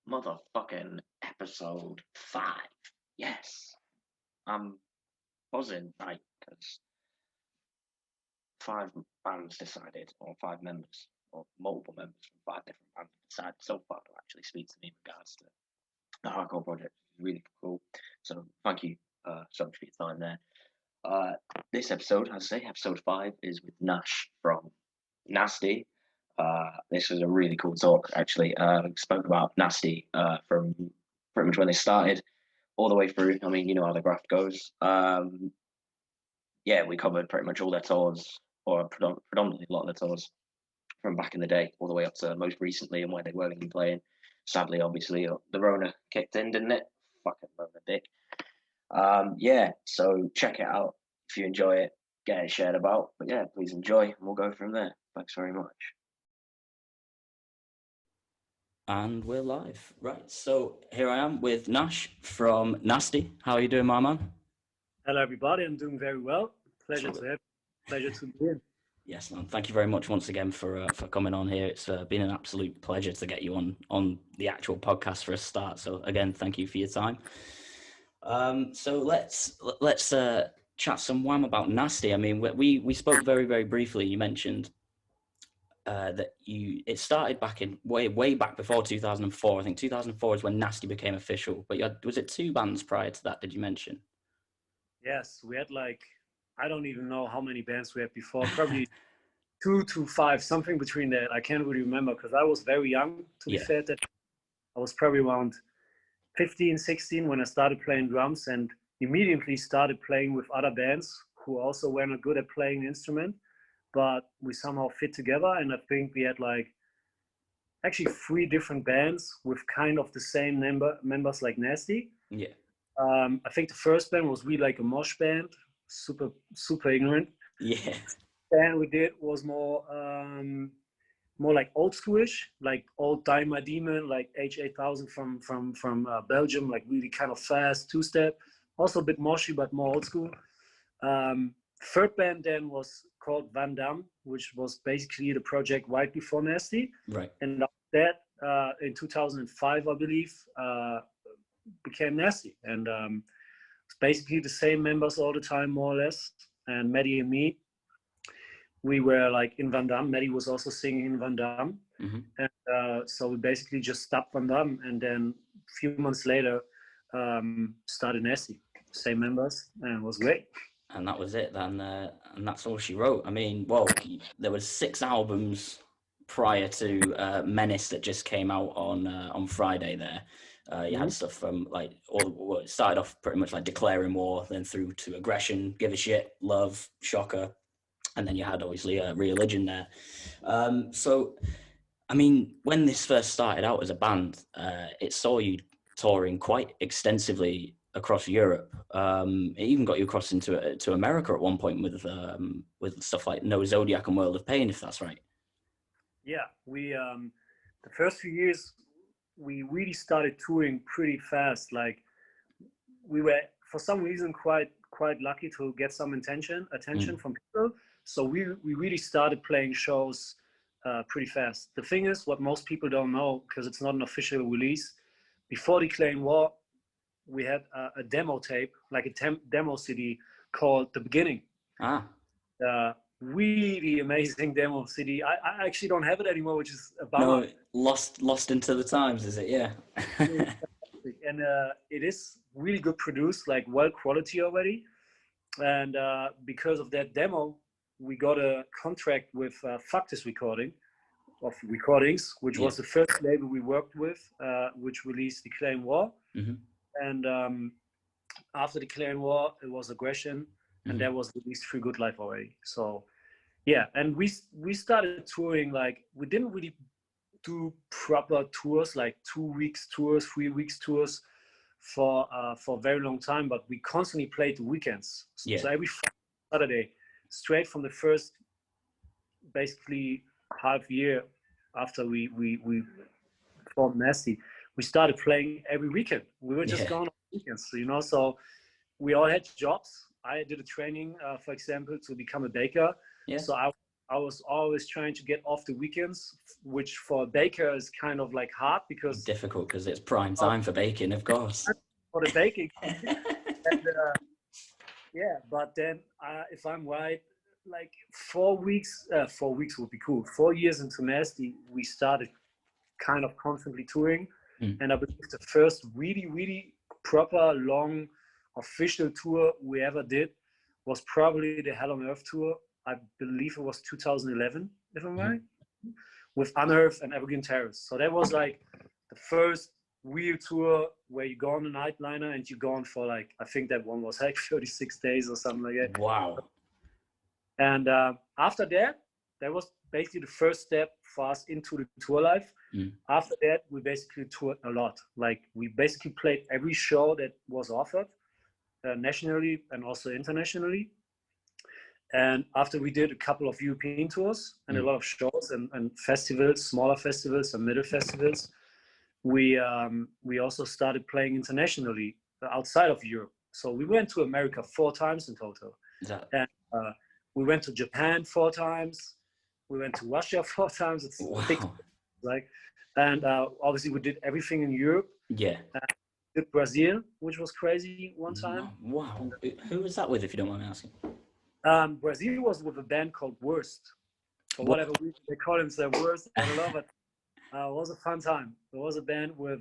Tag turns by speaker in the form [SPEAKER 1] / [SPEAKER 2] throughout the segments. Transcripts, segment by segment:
[SPEAKER 1] motherfucking episode 5. Yes. I'm buzzing, right? Because 5 bands decided, or 5 members, or multiple members from 5 different bands decided so far to actually speak to me in regards to the hardcore project. It's really cool. So thank you so much for your time there. This episode, as I say, episode 5 is with Nash from Nasty. This was a really cool talk, actually. We spoke about Nasty from pretty much when they started all the way through. I mean, you know how the graft goes. Yeah, we covered pretty much all their tours, or predominantly a lot of their tours from back in the day, all the way up to most recently and where they were even playing. Sadly, obviously, the Rona kicked in, didn't it? Fucking Rona dick. Yeah, so check it out if you enjoy it. Get it shared about. But yeah, please enjoy, and we'll go from there. Thanks very much.
[SPEAKER 2] And we're live. Right, so here I am with Nash from Nasty. How are you doing, my man?
[SPEAKER 3] Hello, everybody. I'm doing very well. Pleasure to be here.
[SPEAKER 2] Yes, man. Thank you very much once again for coming on here. It's been an absolute pleasure to get you on the actual podcast for a start. So again, thank you for your time. So let's chat some wham about Nasty. I mean, we spoke very, very briefly. You mentioned that it started back in way back before 2004. I think 2004 is when Nasty became official. But was it 2 bands prior to that? Did you mention?
[SPEAKER 3] Yes, we had I don't even know how many bands we had before. Probably 2 to 5, something between that. I can't really remember because I was very young. To be fair, that I was probably around 15, 16 when I started playing drums, and immediately started playing with other bands who also were not good at playing an instrument. But we somehow fit together, and I think we had actually 3 different bands with kind of the same members like Nasty.
[SPEAKER 2] Yeah.
[SPEAKER 3] I think the first band was really like a mosh band, super ignorant.
[SPEAKER 2] Yeah.
[SPEAKER 3] Band we did was more like old schoolish, like old Daimler Demon, like H8000 from Belgium, like really kind of fast 2-step, also a bit moshy but more old school. Third band then was called Van Damme, which was basically the project right before Nasty.
[SPEAKER 2] Right.
[SPEAKER 3] And that in 2005, I believe, became Nasty. And it's basically the same members all the time, more or less. And Maddie and me, we were like in Van Damme. Maddie was also singing in Van Damme.
[SPEAKER 2] Mm-hmm.
[SPEAKER 3] And so we basically just stopped Van Damme. And then a few months later, started Nasty. Same members, and it was great.
[SPEAKER 2] And that was it then, and that's all she wrote. I mean, well, there was 6 albums prior to Menace that just came out on Friday there. You had stuff from it started off pretty much like Declaring War, then through to Aggression, Give a Shit, Love, Shocker, and then you had obviously Religion there. So, I mean, when this first started out as a band, it saw you touring quite extensively across Europe. It even got you across to America at one point with stuff like No Zodiac and World of Pain, if that's right.
[SPEAKER 3] Yeah, we the first few years we really started touring pretty fast. Like we were for some reason quite lucky to get some attention from people. So we really started playing shows pretty fast. The thing is, what most people don't know, because it's not an official release, before Declaring War, we had a demo tape, like a demo CD called The Beginning. Really amazing demo CD. I actually don't have it anymore, which is about
[SPEAKER 2] lost into the times, is it? Yeah.
[SPEAKER 3] And it is really good produced, like well quality already. And because of that demo, we got a contract with Fuck This Recordings, which was the first label we worked with, which released Declaring War.
[SPEAKER 2] Mm-hmm.
[SPEAKER 3] And after Declaring War, it was Aggression, and that was released through Good Life already. So, yeah, and we started touring, like, we didn't really do proper tours, like 2 weeks tours, 3 weeks tours for a very long time, but we constantly played the weekends. So every Saturday, straight from the first, basically, half year after we formed Nasty, we started playing every weekend. We were just going on weekends, so we all had jobs. I did a training, for example, to become a baker. Yeah. So I was I was always trying to get off the weekends, which for a baker is kind of like hard because
[SPEAKER 2] difficult because it's prime time for baking, of course.
[SPEAKER 3] For the baking. And, yeah, but then if I'm right, like 4 weeks would be cool. 4 years into Nasty, we started kind of constantly touring. And I believe the first really proper long official tour we ever did was probably the Hell on Earth tour. I believe it was 2011, if I'm right, with Unearth and Evergreen Terrace. So that was like the first real tour where you go on a nightliner and you go on for like, I think that one was like 36 days or something like that.
[SPEAKER 2] Wow.
[SPEAKER 3] And after that, that was basically the first step for us into the tour life. After that, we basically toured a lot. Like we basically played every show that was offered nationally and also internationally. And after we did a couple of European tours and a lot of shows and festivals, smaller festivals and middle festivals, we also started playing internationally outside of Europe. So we went to America 4 times in total. And we went to Japan 4 times. We went to Russia 4 times. It's big, like, and obviously we did everything in Europe.
[SPEAKER 2] Yeah.
[SPEAKER 3] Did Brazil, which was crazy one time.
[SPEAKER 2] Wow. Who was that with, if you don't mind me asking?
[SPEAKER 3] Brazil was with a band called Worst, or whatever they call themselves, Worst. I love it. It was a fun time. There was a band with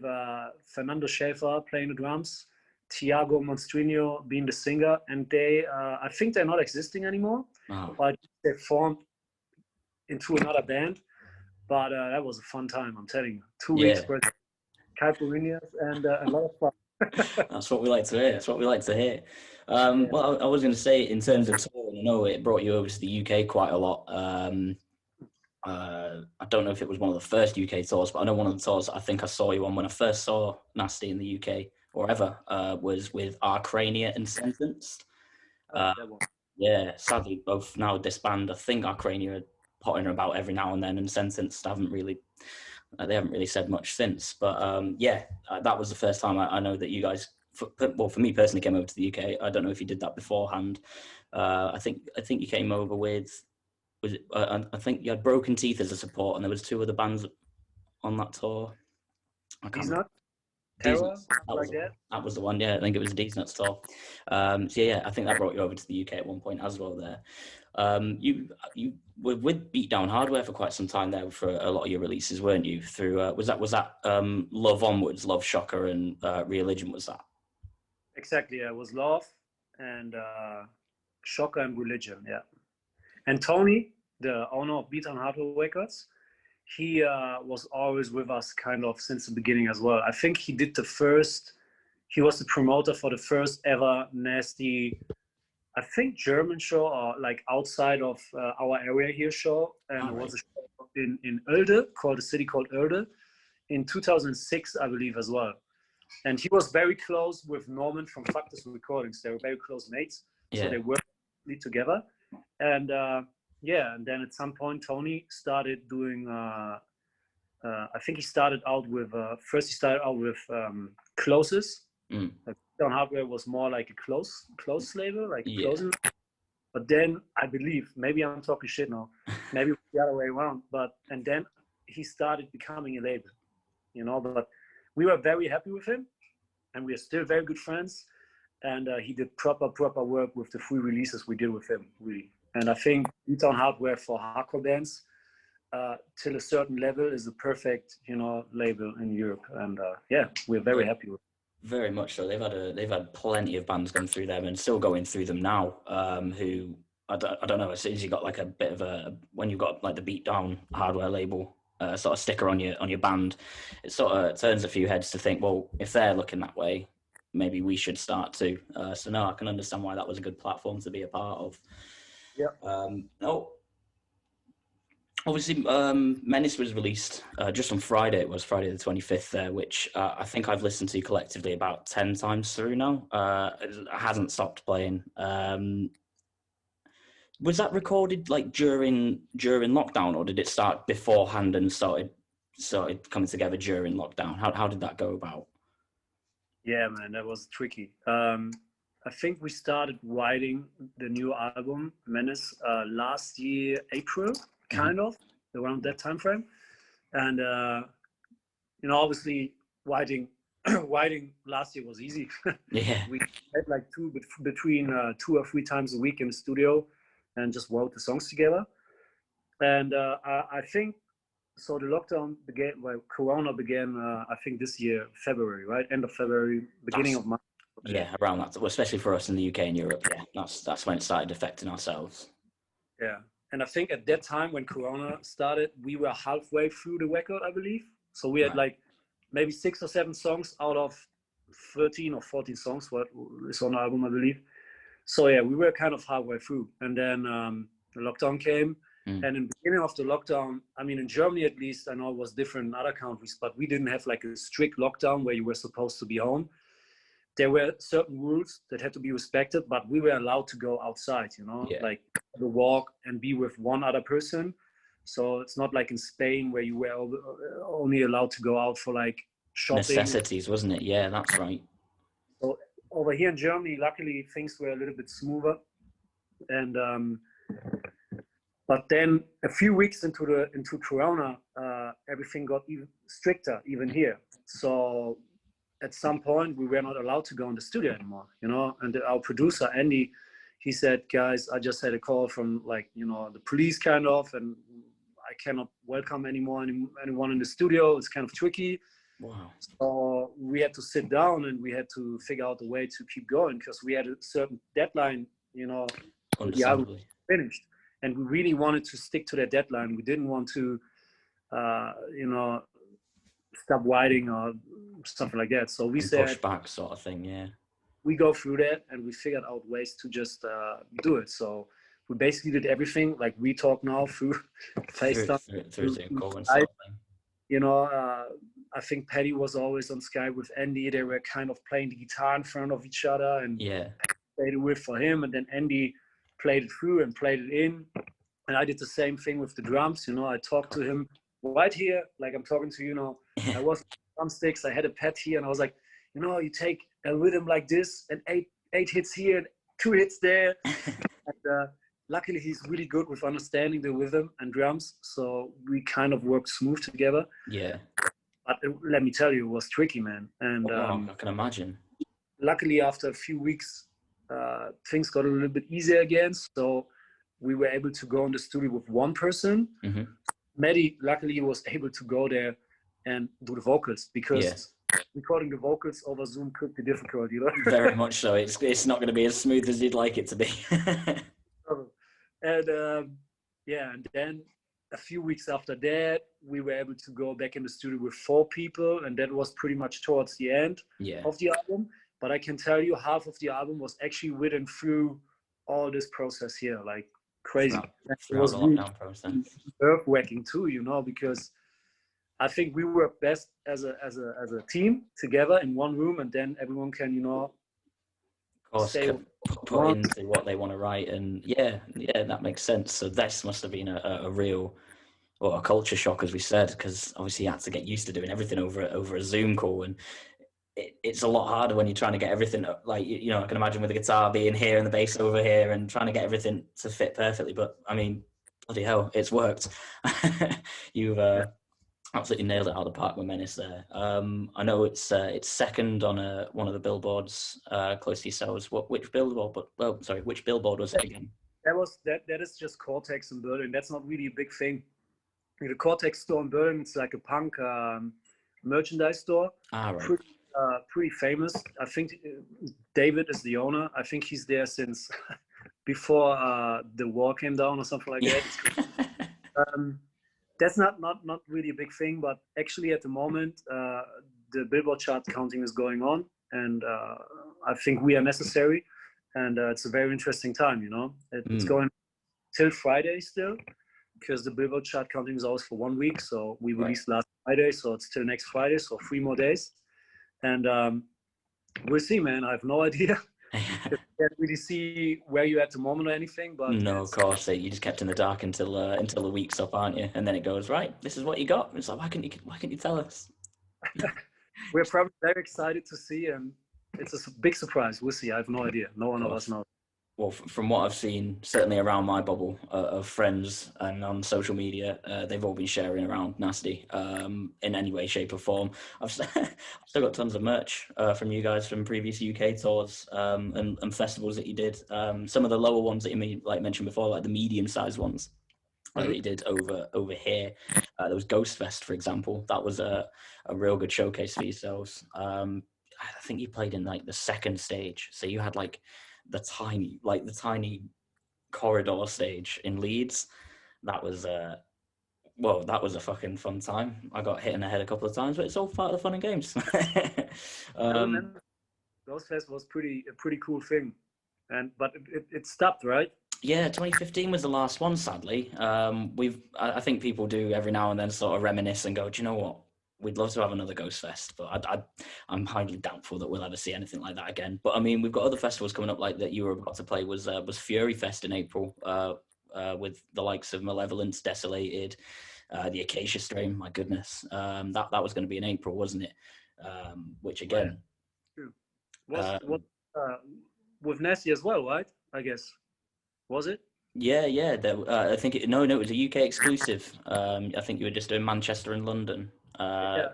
[SPEAKER 3] Fernando Schäfer playing the drums, Tiago Monstrinho being the singer, and they, I think they're not existing anymore, but they formed into another band. But that was a fun time, I'm telling you. 2 weeks, caipirinhas, and a lot of fun.
[SPEAKER 2] That's what we like to hear. That's what we like to hear. Well, I was going to say, in terms of touring, I know it brought you over to the UK quite a lot. I don't know if it was one of the first UK tours, but I know one of the tours I think I saw you on when I first saw Nasty in the UK or ever was with Arcrania and Sentenced. Yeah, sadly, both now disbanded. I think Arcrania are potting about every now and then, and Sentenced haven't really said much since. But that was the first time I know that you guys, for me personally, came over to the UK. I don't know if you did that beforehand. I think you came over with, I think you had Broken Teeth as a support, and there was 2 other bands on that tour. I can't remember.
[SPEAKER 3] Terror,
[SPEAKER 2] that was the one. Yeah, I think it was a Nuts tour. So yeah, I think that brought you over to the UK at one point as well. There, you were with Beatdown Hardware for quite some time there for a lot of your releases, weren't you? Through was that Love Onwards, Love Shocker, and Religion? Was that
[SPEAKER 3] exactly? Yeah, it was Love and Shocker and Religion. Yeah, and Tony, the owner of Beatdown Hardware Records, he was always with us kind of since the beginning as well. I think he was the promoter for the first ever Nasty, I think, German show, or like outside of our area here show. And it was a show in Oelde, a city called Oelde, in 2006, I believe, as well. And he was very close with Norman from Factus Recordings. They were very close mates. Yeah. So they worked together. And and then at some point, Tony started doing, I think he started out with, Closes. Down Hardware was more like a close label, like closing. But then I believe, maybe I'm talking shit now, maybe the other way around, and then he started becoming a label, but we were very happy with him, and we are still very good friends. And he did proper work with the 3 releases we did with him, really. And I think Beatdown Hardware for hardcore bands, till a certain level, is the perfect, label in Europe. And we're very happy with it.
[SPEAKER 2] Very much so. They've had plenty of bands going through them and still going through them now. Who I don't know. As soon as you got like a bit of when you've got like the Beatdown Hardware label sort of sticker on your band, it sort of turns a few heads to think, well, if they're looking that way, maybe we should start too. So no, I can understand why that was a good platform to be a part of. Yeah. Obviously, Menace was released just on Friday. It was Friday the 25th there, which I think I've listened to collectively about 10 times through now. It hasn't stopped playing. Was that recorded like during lockdown, or did it start beforehand and started coming together during lockdown? How did that go about?
[SPEAKER 3] Yeah, man, that was tricky. I think we started writing the new album Menace last year April, kind of around that time frame, and obviously writing last year was easy.
[SPEAKER 2] Yeah.
[SPEAKER 3] We had like between 2 or 3 times a week in the studio and just wrote the songs together. And I think so. The lockdown began. Well, Corona began. I think this year, February, right? End of February, beginning of March.
[SPEAKER 2] Yeah, around that. Well, especially for us in the UK and Europe. Yeah, that's when it started affecting ourselves.
[SPEAKER 3] Yeah, and I think at that time when Corona started, we were halfway through the record, I believe. So we had like maybe 6 or 7 songs out of 13 or 14 songs. What is on the album, I believe. So yeah, we were kind of halfway through, and then the lockdown came. And in the beginning of the lockdown, I mean, in Germany at least, I know it was different in other countries, but we didn't have like a strict lockdown where you were supposed to be home. There were certain rules that had to be respected, but we were allowed to go outside, like to walk and be with one other person. So it's not like in Spain where you were only allowed to go out for like shopping.
[SPEAKER 2] Necessities, wasn't it? Yeah, that's right.
[SPEAKER 3] So over here in Germany, luckily things were a little bit smoother. And but then a few weeks into Corona, everything got even stricter, even here. So at some point, we were not allowed to go in the studio anymore, And our producer, Andy, he said, guys, I just had a call from the police kind of, and I cannot welcome anyone in the studio. It's kind of tricky.
[SPEAKER 2] Wow.
[SPEAKER 3] So we had to sit down and we had to figure out a way to keep going because we had a certain deadline, the album finished. And we really wanted to stick to that deadline. We didn't want to, stop writing or something like that. So we said,
[SPEAKER 2] push back sort of thing, yeah.
[SPEAKER 3] We go through that and we figured out ways to just do it. So we basically did everything like we talk now through FaceTime.
[SPEAKER 2] Through Zoom call and sort of thing.
[SPEAKER 3] I think Paddy was always on Skype with Andy. They were kind of playing the guitar in front of each other and played it with for him. And then Andy played it through and played it in. And I did the same thing with the drums. I talked to him right here, like I'm talking to you now. I was drumsticks, I had a pad here, and I was like, you take a rhythm like this and eight hits here and 2 hits there. And luckily he's really good with understanding the rhythm and drums. So we kind of worked smooth together.
[SPEAKER 2] Yeah.
[SPEAKER 3] But let me tell you, it was tricky, man. And
[SPEAKER 2] I can imagine.
[SPEAKER 3] Luckily, after a few weeks, things got a little bit easier again. So we were able to go in the studio with one person. Mm-hmm. Maddie, luckily, was able to go there and do the vocals because recording the vocals over Zoom could be difficult,
[SPEAKER 2] Very much so. It's not going to be as smooth as you'd like it to be.
[SPEAKER 3] And and then a few weeks after that, we were able to go back in the studio with 4 people, and that was pretty much towards the end of the album. But I can tell you, half of the album was actually written through all this process here, like crazy. It was
[SPEAKER 2] the lockdown process.
[SPEAKER 3] Nerve-wracking too, because I think we work best as a team together in one room, and then everyone can,
[SPEAKER 2] of course, put into what they want to write, and that makes sense. So this must have been a real, a culture shock, as we said, because obviously you had to get used to doing everything over a Zoom call, and it's a lot harder when you're trying to get everything, like, I can imagine with the guitar being here and the bass over here and trying to get everything to fit perfectly. But I mean, bloody hell, it's worked. You've absolutely nailed it out of the park with Menace there. I know it's second on one of the billboards close to yourselves. Which billboard? Which billboard was it again?
[SPEAKER 3] That is just Cortex in Berlin. That's not really a big thing. The Cortex store in Berlin, it's like a punk merchandise store.
[SPEAKER 2] Right.
[SPEAKER 3] Pretty famous. I think David is the owner. I think he's there since before the war came down or something like that. That's not really a big thing, but actually at the moment the Billboard chart counting is going on, and I think we are necessary, and it's a very interesting time. It's going till Friday still, because the Billboard chart counting is always for 1 week. So we released last Friday, so it's till next Friday, so 3 more days. And we'll see, man. I have no idea. I can't really see where you're at the moment or anything. But
[SPEAKER 2] no, of course, you just kept in the dark until the week's up, aren't you? And then it goes, right, this is what you got. It's like, why can't you tell us?
[SPEAKER 3] We're probably very excited to see, and it's a big surprise. We'll see. I have no idea. No one of us knows.
[SPEAKER 2] Well, from what I've seen, certainly around my bubble of friends and on social media, they've all been sharing around Nasty in any way, shape, or form. I've still got tons of merch from you guys from previous UK tours and festivals that you did. Some of the lower ones that you mentioned before, like the medium-sized ones that you did over here. There was Ghost Fest, for example. That was a real good showcase for yourselves. I think you played in like the second stage, so you had like the tiny corridor stage in Leeds. That was that was a fucking fun time. I got hit in the head a couple of times, but it's all part of the fun and games.
[SPEAKER 3] Ghost Fest was a pretty cool thing, but it stopped, right?
[SPEAKER 2] Yeah, 2015 was the last one, sadly. I think people do every now and then sort of reminisce and go, do you know what? We'd love to have another Ghost Fest, but I'm highly doubtful that we'll ever see anything like that again. But I mean, we've got other festivals coming up, like that you were about to play was Fury Fest in April, with the likes of Malevolence, Desolated, the Acacia Strain. My goodness, that was going to be in April, wasn't it? Which again,
[SPEAKER 3] was with Nasty as well, right? I guess. Was it?
[SPEAKER 2] Yeah. I think it was a UK exclusive. I think you were just doing Manchester and London.
[SPEAKER 3] Yeah.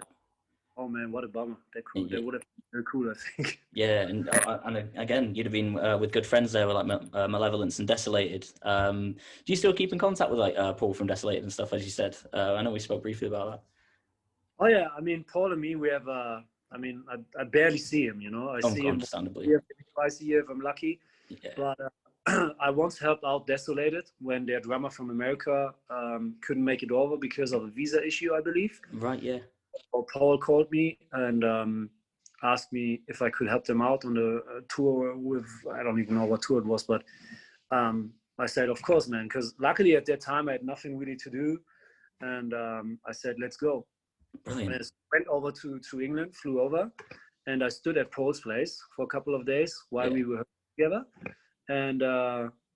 [SPEAKER 3] Oh man, what a bummer! They would have been very cool, I think.
[SPEAKER 2] Yeah, and again, you'd have been with good friends there, with like Malevolence and Desolated. Do you still keep in contact with like Paul from Desolated and stuff, as you said? I know we spoke briefly about that.
[SPEAKER 3] Oh yeah, I mean, Paul and me, we have. I barely see him. I see him
[SPEAKER 2] understandably
[SPEAKER 3] twice a year if I'm lucky.
[SPEAKER 2] Yeah.
[SPEAKER 3] But I once helped out Desolated when their drummer from America couldn't make it over because of a visa issue, I believe.
[SPEAKER 2] Right, yeah.
[SPEAKER 3] Well, Paul called me and asked me if I could help them out on the tour with, I don't even know what tour it was, but I said, of course, man, because luckily at that time I had nothing really to do. And I said, let's go.
[SPEAKER 2] Brilliant.
[SPEAKER 3] And I went over to England, flew over, and I stood at Paul's place for a couple of days while we were together. And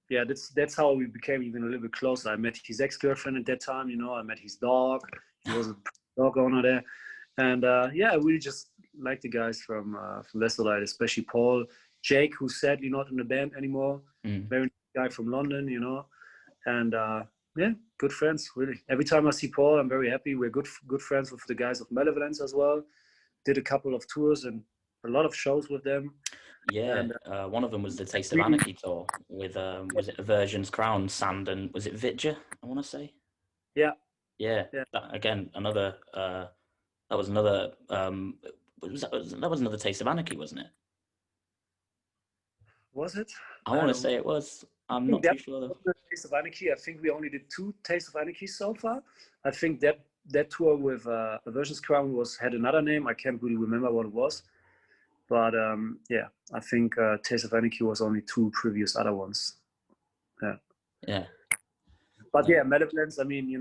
[SPEAKER 3] that's how we became even a little bit closer. I met his ex-girlfriend at that time, I met his dog. He was a dog owner there. And I really just like the guys from Desolated, especially Paul. Jake, who's sadly not in the band anymore. Very nice guy from London, And good friends, really. Every time I see Paul, I'm very happy. We're good friends with the guys of Malevolence as well. Did a couple of tours and a lot of shows with them.
[SPEAKER 2] Yeah, and one of them was the Taste of Anarchy tour with was it Aversion's Crown, Sand, and was it Vidja, I want to say? Yeah. That, again, another that was another Taste of Anarchy, wasn't it?
[SPEAKER 3] Was it?
[SPEAKER 2] I want to say it was. I'm not too sure though.
[SPEAKER 3] Taste of Anarchy. I think we only did 2 Taste of Anarchy so far. I think that tour with Aversion's Crown had another name. I can't really remember what it was. But I think Taste of Anarchy was only 2 previous other ones.
[SPEAKER 2] Yeah.
[SPEAKER 3] But Malevolence, I mean,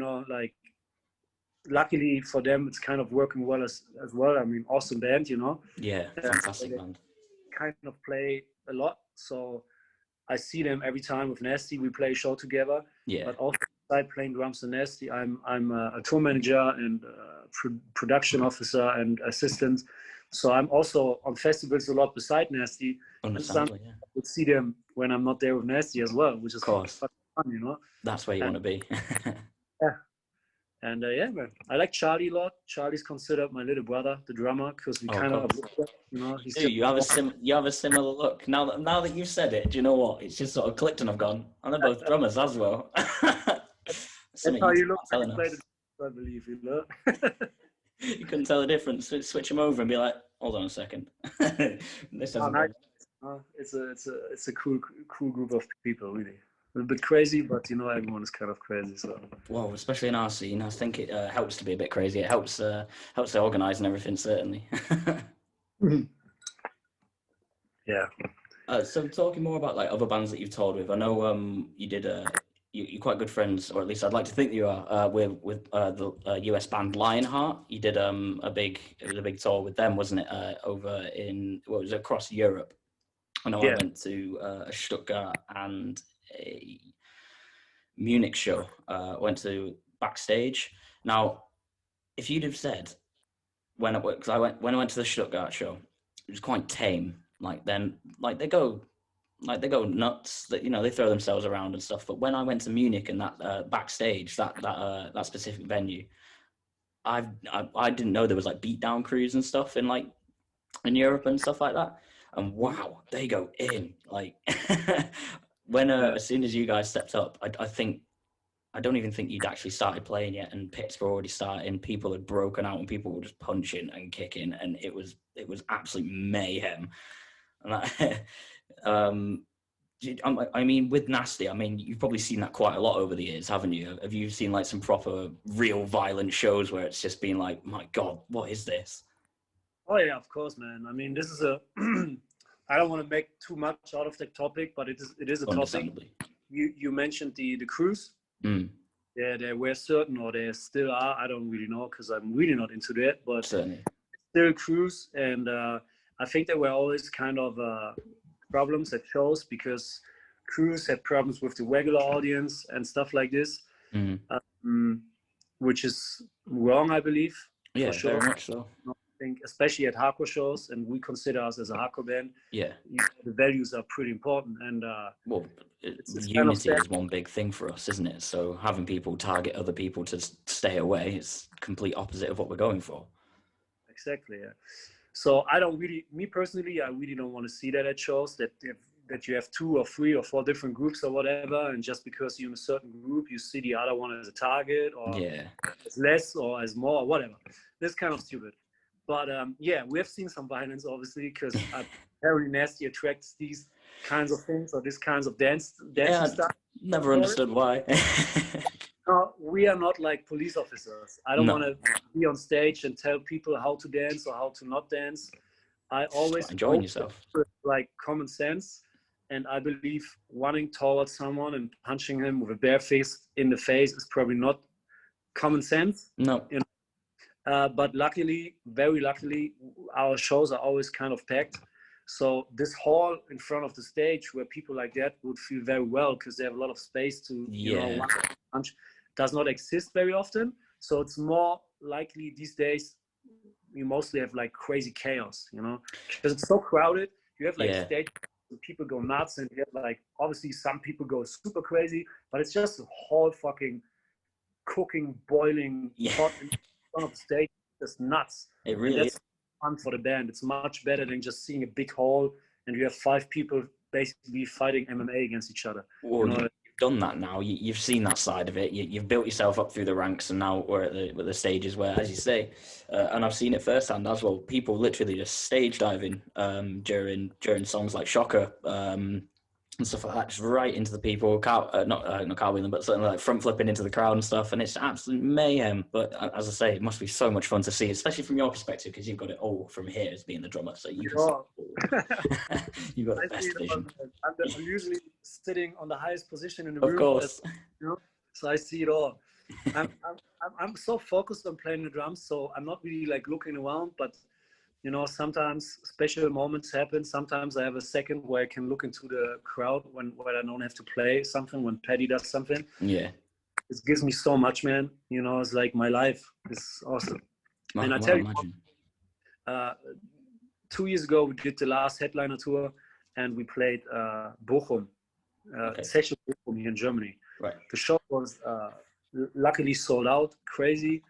[SPEAKER 3] luckily for them, it's kind of working well as well. I mean, awesome band,
[SPEAKER 2] Yeah, fantastic band.
[SPEAKER 3] Kind of play a lot. So I see them every time with Nasty. We play a show together. Yeah. But also beside playing drums and Nasty, I'm a tour manager and production officer and assistant. So I'm also on festivals a lot beside Nasty.
[SPEAKER 2] Understandably,
[SPEAKER 3] I would see them when I'm not there with Nasty as well, which is fun,
[SPEAKER 2] That's where you want to be.
[SPEAKER 3] Yeah. And man, I like Charlie a lot. Charlie's considered my little brother, the drummer, because we kind of, he's
[SPEAKER 2] Dude, you have a similar look. Now that you've said it, do you know what? It's just sort of clicked, and I've gone. And they're both drummers as well.
[SPEAKER 3] That's how you look when you play the drums, I believe.
[SPEAKER 2] You couldn't tell the difference. Switch them over and be like, hold on a second. This nice.
[SPEAKER 3] It's a cool group of people, really. A little bit crazy, but everyone is kind of crazy. So
[SPEAKER 2] well, especially in our scene, I think it helps to be a bit crazy. It helps to organise and everything, certainly.
[SPEAKER 3] Yeah.
[SPEAKER 2] So talking more about like other bands that you've toured with, I know you did you're quite good friends, or at least I'd like to think you are, with the US band Lionheart. You did a big tour with them, wasn't it? Over in it was across Europe. I know I went to a Stuttgart and a Munich show. Went to backstage. Now, if you'd have said when I went to the Stuttgart show, it was quite tame. then they go nuts. That, you know, they throw themselves around and stuff. But when I went to Munich and that backstage, that specific venue, I didn't know there was like beatdown crews and stuff in Europe and stuff like that. And wow, they go in like when as soon as you guys stepped up, I don't even think you'd actually started playing yet, and pits were already starting. People had broken out, and people were just punching and kicking, and it was absolute mayhem. And I mean, with Nasty, I mean, you've probably seen that quite a lot over the years, haven't you? Have you seen like some proper, real violent shows where it's just been like, my God, what is this?
[SPEAKER 3] Oh yeah, of course, man. I mean, this is a. I don't want to make too much out of the topic, but it is a topic. You mentioned the cruise.
[SPEAKER 2] Mm.
[SPEAKER 3] Yeah, there were certain, or there still are. I don't really know because I'm really not into that. But
[SPEAKER 2] certainly
[SPEAKER 3] still cruise, and I think there were always kind of problems at shows because crews had problems with the regular audience and stuff like this, which is wrong, I believe.
[SPEAKER 2] Yeah,
[SPEAKER 3] for sure.
[SPEAKER 2] very much so.
[SPEAKER 3] I think especially at hardcore shows, and we consider us as a hardcore band.
[SPEAKER 2] Yeah,
[SPEAKER 3] the values are pretty important, and
[SPEAKER 2] well,
[SPEAKER 3] it's
[SPEAKER 2] unity is one big thing for us, isn't it? So having people target other people to stay away is complete opposite of what we're going for.
[SPEAKER 3] Exactly. Yeah. So me personally, I really don't want to see that at shows that you have 2 or 3 or 4 different groups or whatever, and just because you're in a certain group, you see the other one as a target or as less or as more or whatever. This kind of stupid. But yeah, we have seen some violence, obviously, because apparently Nasty attracts these kinds of things or these kinds of dancing stuff.
[SPEAKER 2] Never understood why.
[SPEAKER 3] No, we are not like police officers. I don't want to be on stage and tell people how to dance or how to not dance. I always
[SPEAKER 2] enjoying yourself.
[SPEAKER 3] Like common sense, and I believe running towards someone and punching him with a bare fist in the face is probably not common sense.
[SPEAKER 2] No.
[SPEAKER 3] You know? But luckily, very luckily, our shows are always kind of packed. So this hall in front of the stage where people like that would feel very well because they have a lot of space to, punch, does not exist very often. So it's more likely these days you mostly have like crazy chaos, you know, because it's so crowded. You have like stage where people go nuts, and you have like obviously some people go super crazy, but it's just a whole fucking cooking, boiling pot in front of the stage, just nuts.
[SPEAKER 2] It really is
[SPEAKER 3] fun for the band. It's much better than just seeing a big hall and you have 5 people basically fighting MMA against each other.
[SPEAKER 2] Well, you've done that now. You've seen that side of it. You've built yourself up through the ranks, and now we're at the stages where, as you say, and I've seen it firsthand as well, people literally just stage diving during songs like Shocker and stuff like that, just right into the people, not carwheeling, but certainly like front flipping into the crowd and stuff, and it's absolute mayhem. But as I say, it must be so much fun to see, especially from your perspective, because you've got it all from here as being the drummer, so you can you've got the best vision.
[SPEAKER 3] I'm usually sitting on the highest position in the room.
[SPEAKER 2] Of course.
[SPEAKER 3] So I see it all. I'm so focused on playing the drums, so I'm not really like looking around, but you know, sometimes special moments happen. Sometimes I have a second where I can look into the crowd when I don't have to play something, when Paddy does something.
[SPEAKER 2] Yeah.
[SPEAKER 3] It gives me so much, man. You know, it's like my life is awesome. And I tell you, 2 years ago, we did the last headliner tour, and we played Bochum, Session Bochum here in Germany.
[SPEAKER 2] Right.
[SPEAKER 3] The show was luckily sold out, crazy.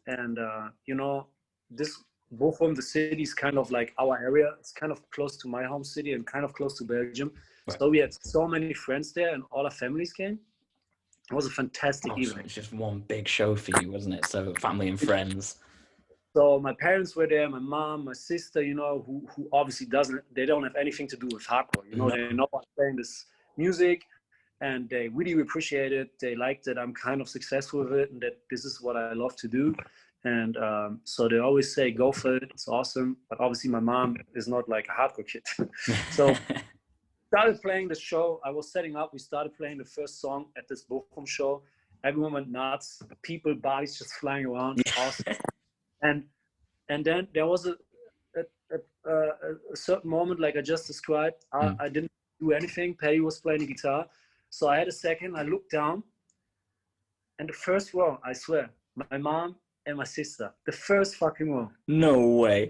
[SPEAKER 3] And, you know, this Bochum, the city is kind of like our area. It's kind of close to my home city and kind of close to Belgium. Right. So we had so many friends there, and all our families came. It was a fantastic evening.
[SPEAKER 2] It's just one big show for you, wasn't it? So family and friends.
[SPEAKER 3] So my parents were there, my mom, my sister, you know, who obviously they don't have anything to do with hardcore. You know, They know I'm playing this music, and they really appreciate it. They like that I'm kind of successful with it, and that this is what I love to do. And so they always say, go for it, it's awesome. But obviously my mom is not like a hardcore kid. So started playing the show. I was setting up. We started playing the first song at this Bochum show. Everyone went nuts. People, bodies just flying around. Awesome. And then there was a certain moment, like I just described. I didn't do anything. Paddy was playing the guitar. So I had a second. I looked down. And the first row, I swear, my mom and my sister, the first fucking row.
[SPEAKER 2] No way.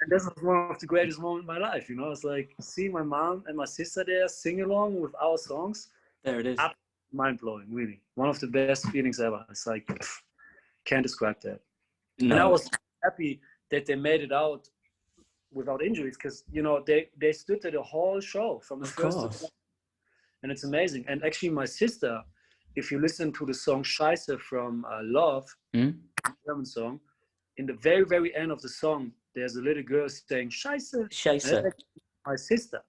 [SPEAKER 3] And this was one of the greatest moments in my life, you know. It's like seeing my mom and my sister there sing along with our songs.
[SPEAKER 2] There it is.
[SPEAKER 3] Mind blowing, really. One of the best feelings ever. It's like, can't describe that.
[SPEAKER 2] No.
[SPEAKER 3] And I was happy that they made it out without injuries, because, you know, they stood there the whole show from the first to the last. And it's amazing. And actually, my sister, if you listen to the song Scheiße from Love, German song, in the very, very end of the song, there's a little girl saying Scheiße.
[SPEAKER 2] Scheiße.
[SPEAKER 3] My sister.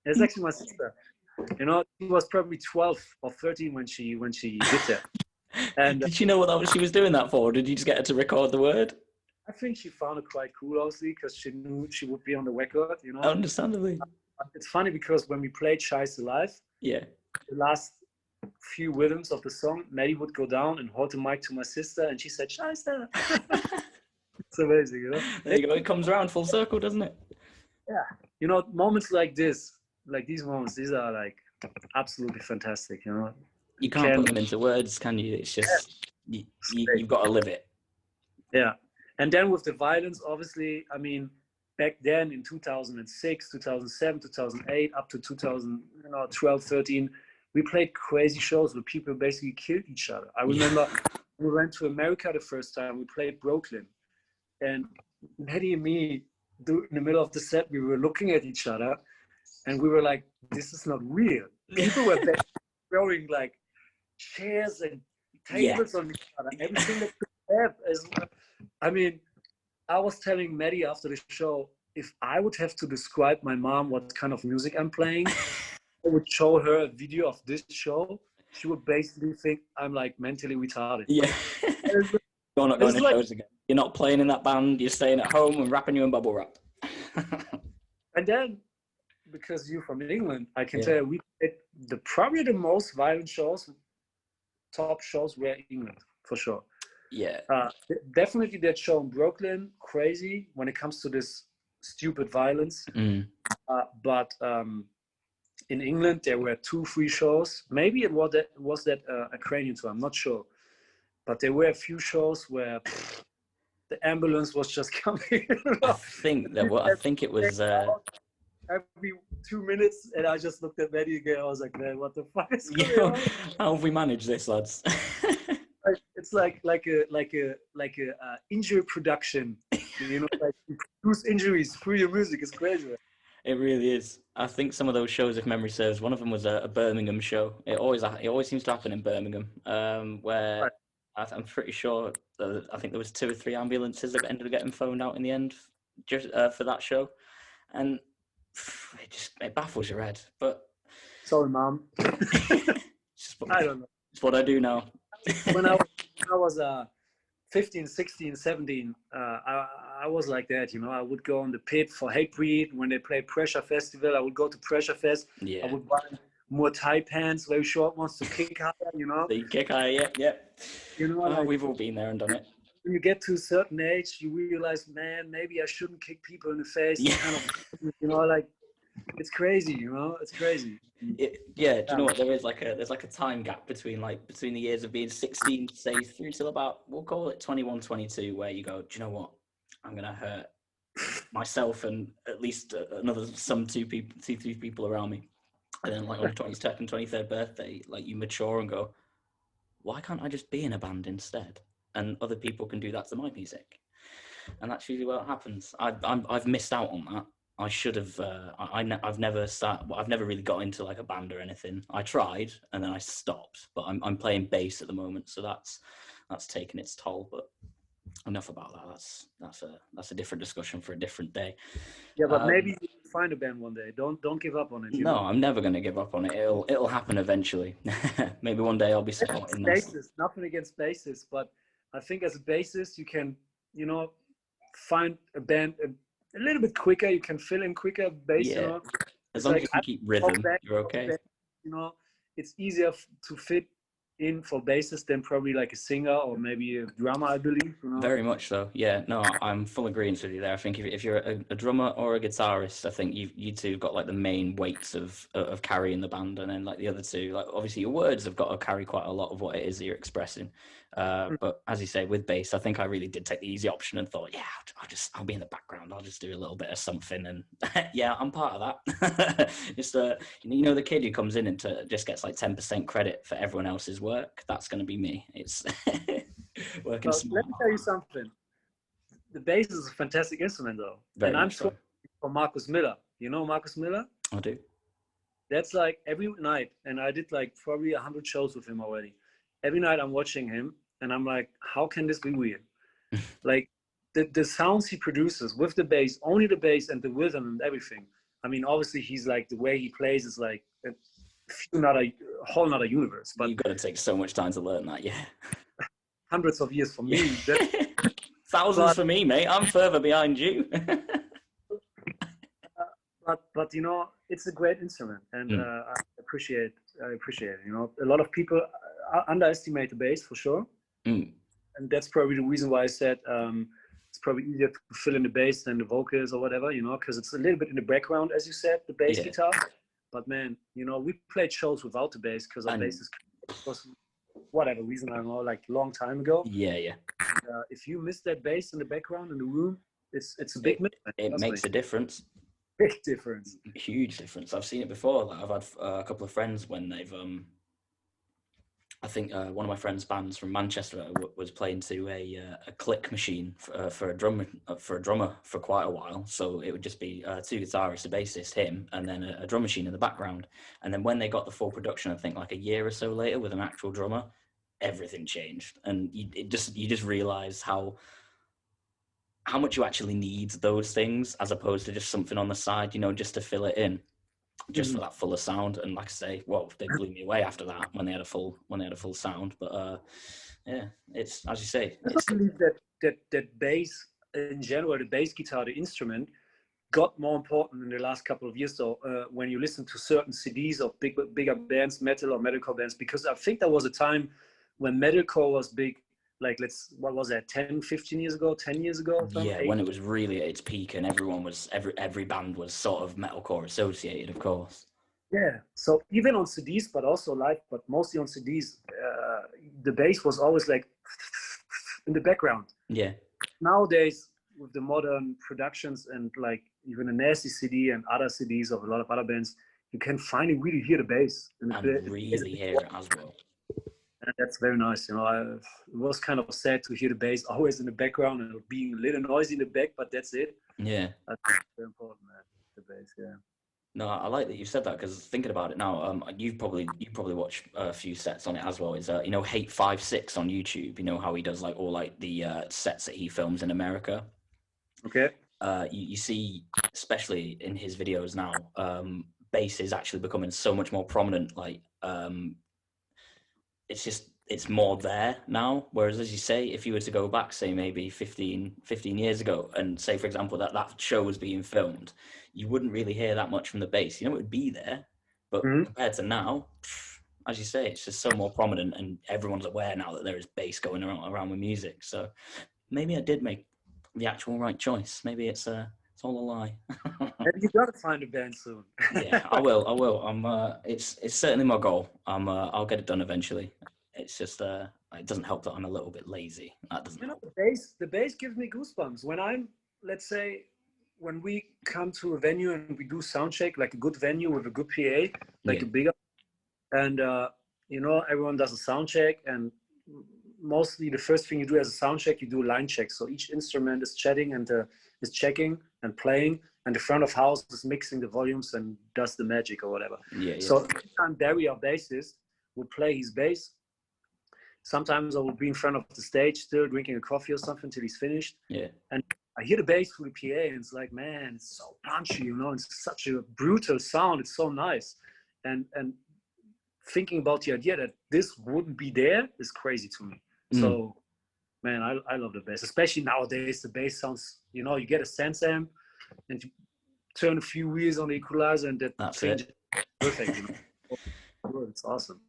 [SPEAKER 3] It's actually my sister. You know, she was probably 12 or 13 when she did that. And
[SPEAKER 2] did she know what she was doing that for? Or did you just get her to record the word?
[SPEAKER 3] I think she found it quite cool, obviously, because she knew she would be on the record, you know.
[SPEAKER 2] Understandably.
[SPEAKER 3] It's funny because when we played Scheiße live,
[SPEAKER 2] the
[SPEAKER 3] last few rhythms of the song, Maddie would go down and hold the mic to my sister, and she said, Scheiße. It's amazing, you know.
[SPEAKER 2] There you go. It comes around full circle, doesn't it?
[SPEAKER 3] Yeah. You know, moments like this, like these moments, these are like absolutely fantastic, you know.
[SPEAKER 2] You can't put them into words, can you? It's just, you've got to live it.
[SPEAKER 3] Yeah. And then with the violence, obviously, I mean, back then in 2006, 2007, 2008, up to 2012, 13, we played crazy shows where people basically killed each other. I remember we went to America the first time, we played Brooklyn. And Maddie and me, in the middle of the set, we were looking at each other and we were like, this is not real. People were throwing like chairs and tables on each other. Everything that could have. I mean, I was telling Maddie after the show, if I would have to describe my mom what kind of music I'm playing, I would show her a video of this show. She would basically think I'm like mentally retarded.
[SPEAKER 2] Yeah. You're not going to shows again. You're not playing in that band. You're staying at home and wrapping you in bubble wrap.
[SPEAKER 3] And then, because you're from England, I can tell you, we played probably the most violent shows, top shows were in England, for sure.
[SPEAKER 2] Yeah.
[SPEAKER 3] Definitely that show in Brooklyn, crazy when it comes to this stupid violence. But in England, there were 2-3 shows. Maybe it was that Ukrainian tour, I'm not sure. But there were a few shows where the ambulance was just coming.
[SPEAKER 2] I think it was
[SPEAKER 3] every 2 minutes, and I just looked at Maddie again. I was like, man, what the fuck is going on?
[SPEAKER 2] How have we managed this, lads?
[SPEAKER 3] It's like a injury production. You know, like you produce injuries through your music. It's crazy. Man.
[SPEAKER 2] It really is. I think some of those shows, if memory serves, one of them was a Birmingham show. It always seems to happen in Birmingham, where I'm pretty sure I think there was 2 or 3 ambulances that ended up getting phoned out in the end just for that show, and it baffles your head. But
[SPEAKER 3] sorry, Mom. I don't know.
[SPEAKER 2] It's what I do now.
[SPEAKER 3] When I was 15, 16, 17, I was like that, you know. I would go on the pit for Hatebreed. When they play Pressure Festival, I would go to Pressure Fest.
[SPEAKER 2] Yeah.
[SPEAKER 3] I would buy more tie pants, very short ones to kick higher, you know.
[SPEAKER 2] The kick higher, yeah.
[SPEAKER 3] You know,
[SPEAKER 2] we've all been there and done it.
[SPEAKER 3] When you get to a certain age, you realize, man, maybe I shouldn't kick people in the face.
[SPEAKER 2] Yeah.
[SPEAKER 3] Kind of, you know, like, it's crazy, you know. It's crazy.
[SPEAKER 2] Do you know what? There's like a time gap between the years of being 16, say, through till about, we'll call it 21, 22, where you go, do you know what? I'm gonna hurt myself and at least another 2, 3 people around me. And then, like, on your 22nd, 23rd birthday, like, you mature and go, why can't I just be in a band instead? And other people can do that to my music. And that's usually what happens. I've missed out on that. I should have. I've never really got into like a band or anything. I tried and then I stopped. But I'm playing bass at the moment, so that's taken its toll. But enough about that. That's a different discussion for a different day.
[SPEAKER 3] Yeah, but maybe you can find a band one day. Don't give up on it.
[SPEAKER 2] No, I'm never going to give up on it. It'll happen eventually. Maybe one day I'll be supporting
[SPEAKER 3] bassist. Nothing against bassists, but I think as a bassist you can, you know, find a band a little bit quicker. You can fill in quicker bass.
[SPEAKER 2] Yeah.
[SPEAKER 3] You know?
[SPEAKER 2] As long as you can keep rhythm, you're okay.
[SPEAKER 3] You know, it's easier to fit in for bassist than probably like a singer or maybe a drummer, I believe. You know?
[SPEAKER 2] Very much so. Yeah, no, I'm full agreement with you there. I think if you're a drummer or a guitarist, I think you two got like the main weights of carrying the band, and then like the other two, like obviously your words have got to carry quite a lot of what it is that you're expressing. But as you say, with bass, I think I really did take the easy option and thought, yeah, I'll be in the background. I'll just do a little bit of something, and yeah, I'm part of that. Just the kid who comes in and just gets like 10% credit for everyone else's work. That's going to be me. It's working smart.
[SPEAKER 3] Let me tell you something. The bass is a fantastic instrument, though.
[SPEAKER 2] Very
[SPEAKER 3] and I'm
[SPEAKER 2] much so.
[SPEAKER 3] for Marcus Miller. You know Marcus Miller?
[SPEAKER 2] I do.
[SPEAKER 3] That's like every night, and I did like probably 100 shows with him already. Every night I'm watching him, and I'm like, how can this be weird? Like the sounds he produces with the bass, only the bass and the rhythm and everything. I mean, obviously he's like, the way he plays is like a whole nother universe. But
[SPEAKER 2] you've got to take so much time to learn that, yeah.
[SPEAKER 3] Hundreds of years for me.
[SPEAKER 2] Thousands for me, mate. I'm further behind you.
[SPEAKER 3] but you know, it's a great instrument, and I appreciate it. You know, a lot of people underestimate the bass for sure, and that's probably the reason why I said it's probably easier to fill in the bass than the vocals or whatever. You know, because it's a little bit in the background, as you said, the bass guitar. But man, you know, we played shows without the bass because our bass was whatever reason, I don't know, like long time ago.
[SPEAKER 2] Yeah.
[SPEAKER 3] If you miss that bass in the background in the room, it's a big miss.
[SPEAKER 2] It makes a difference.
[SPEAKER 3] Big difference.
[SPEAKER 2] Huge difference. I've seen it before. Like, I've had a couple of friends when they've I think one of my friends' bands from Manchester was playing to a click machine for a drummer for quite a while. So it would just be two guitarists, a bassist, him, and then a drum machine in the background. And then when they got the full production, I think like a year or so later with an actual drummer, everything changed. And you just realize how much you actually need those things as opposed to just something on the side, you know, just to fill it in. Just for that fuller sound. And like I say, well, they blew me away after that when they had a full sound. But yeah, it's, as you say,
[SPEAKER 3] I believe that bass in general, the bass guitar, the instrument, got more important in the last couple of years. So when you listen to certain CDs of bigger bands, metal or metalcore bands, because I think there was a time when metalcore was big. Like, what was that, 10 years ago?
[SPEAKER 2] Yeah, 8? When it was really at its peak and every band was sort of metalcore associated, of course.
[SPEAKER 3] Yeah, so even on CDs, but also live, but mostly on CDs, the bass was always like in the background.
[SPEAKER 2] Yeah.
[SPEAKER 3] Nowadays, with the modern productions and like even a Nasty CD and other CDs of a lot of other bands, you can finally really hear the bass.
[SPEAKER 2] And really hear it as well.
[SPEAKER 3] And that's very nice. You know, it was kind of sad to hear the bass always in the background and being a little noisy in the back, but that's it.
[SPEAKER 2] Yeah.
[SPEAKER 3] That's very important, man. The bass, yeah.
[SPEAKER 2] No, I like that you said that, because thinking about it now, you probably watched a few sets on it as well. Is you know, Hate5six on YouTube? You know how he does like all like the sets that he films in America.
[SPEAKER 3] Okay.
[SPEAKER 2] You see, especially in his videos now, bass is actually becoming so much more prominent. Like, it's more there now. Whereas, as you say, if you were to go back, say maybe 15 years ago, and say, for example, that show was being filmed, you wouldn't really hear that much from the bass. You know, it would be there, but compared to now, as you say, it's just so more prominent, and everyone's aware now that there is bass going around with music. So maybe I did make the actual right choice. Maybe it's all a lie.
[SPEAKER 3] You gotta find a band soon.
[SPEAKER 2] Yeah, I will. It's certainly my goal. I'll get it done eventually. It's just it doesn't help that I'm a little bit lazy. That doesn't help.
[SPEAKER 3] The bass gives me goosebumps when I'm, let's say, when we come to a venue and we do sound check, like a good venue with a good PA, like a bigger, and you know, everyone does a sound check, and mostly the first thing you do as a sound check, you do a line check. So each instrument is chatting and is checking and playing, and the front of house is mixing the volumes and does the magic or whatever. Yeah. So every time Barry, our bassist, would play his bass, sometimes I would be in front of the stage still drinking a coffee or something till he's finished. Yeah. And I hear the bass through the PA, and it's like, man, it's so punchy, you know, it's such a brutal sound. It's so nice. And thinking about the idea that this wouldn't be there is crazy to me. So, man, I love the bass, especially nowadays. The bass sounds, you know, you get a sense amp and you turn a few wheels on the equalizer, and that changes. Perfect. You know? It's awesome.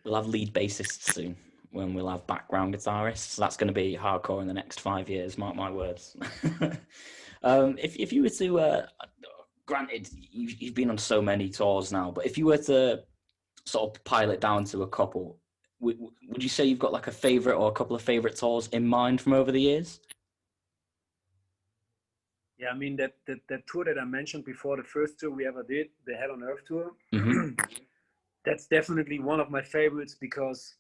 [SPEAKER 2] We'll have lead bassists soon when we'll have background guitarists. That's going to be hardcore in the next 5 years, mark my words. If you were to, granted, you've been on so many tours now, but if you were to sort of pile it down to a couple, would you say you've got like a favorite or a couple of favorite tours in mind from over the years?
[SPEAKER 3] Yeah, I mean, that tour that I mentioned before, the first tour we ever did, the Hell on Earth tour, that's definitely one of my favorites because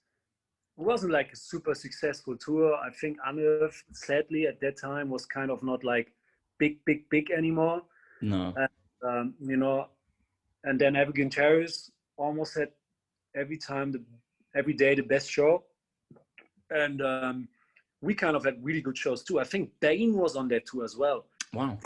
[SPEAKER 3] it wasn't like a super successful tour. I think Unearth, sadly, at that time was kind of not like big anymore.
[SPEAKER 2] No.
[SPEAKER 3] You know, and then Evergreen Terrace almost had every day the best show. And we kind of had really good shows too. I think Bane was on that tour as well.
[SPEAKER 2] Wow.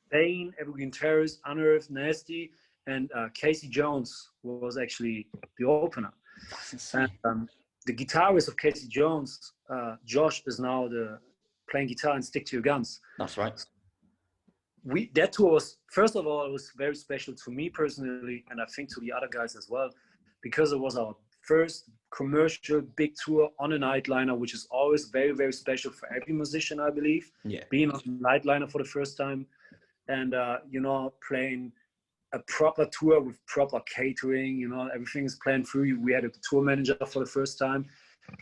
[SPEAKER 3] Bane, Evergreen Terrace, Unearth, Nasty, and Casey Jones was actually the opener.
[SPEAKER 2] That's insane.
[SPEAKER 3] And, the guitarist of Casey Jones, Josh, is now playing guitar and Stick to Your Guns.
[SPEAKER 2] That's right.
[SPEAKER 3] That tour was, first of all, it was very special to me personally, and I think to the other guys as well, because it was our first commercial big tour on a nightliner, which is always very, very special for every musician, I believe.
[SPEAKER 2] Yeah.
[SPEAKER 3] Being on a nightliner for the first time, and you know, playing a proper tour with proper catering, you know, everything is planned through. We had a tour manager for the first time.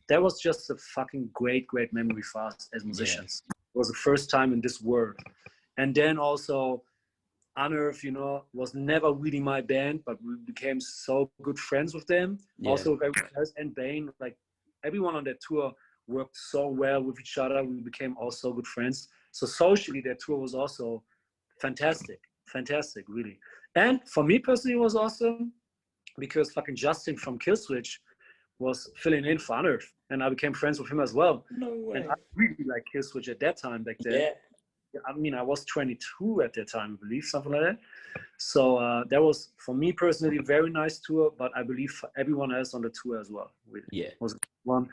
[SPEAKER 3] That was just a fucking great memory for us as musicians. Yeah. It was the first time in this world. And then also Unearth, you know, was never really my band, but we became so good friends with them. Yeah. Also with everyone else, and Bane, like everyone on that tour worked so well with each other. We became also good friends. So socially, that tour was also fantastic, really. And for me personally, it was awesome because fucking Justin from Killswitch was filling in for Unearth, and I became friends with him as well.
[SPEAKER 2] No way.
[SPEAKER 3] And I really liked Killswitch at that time back then. Yeah. I mean, I was 22 at that time, I believe, something like that. So that was, for me personally, a very nice tour, but I believe for everyone else on the tour as well. Really. Yeah. Was one.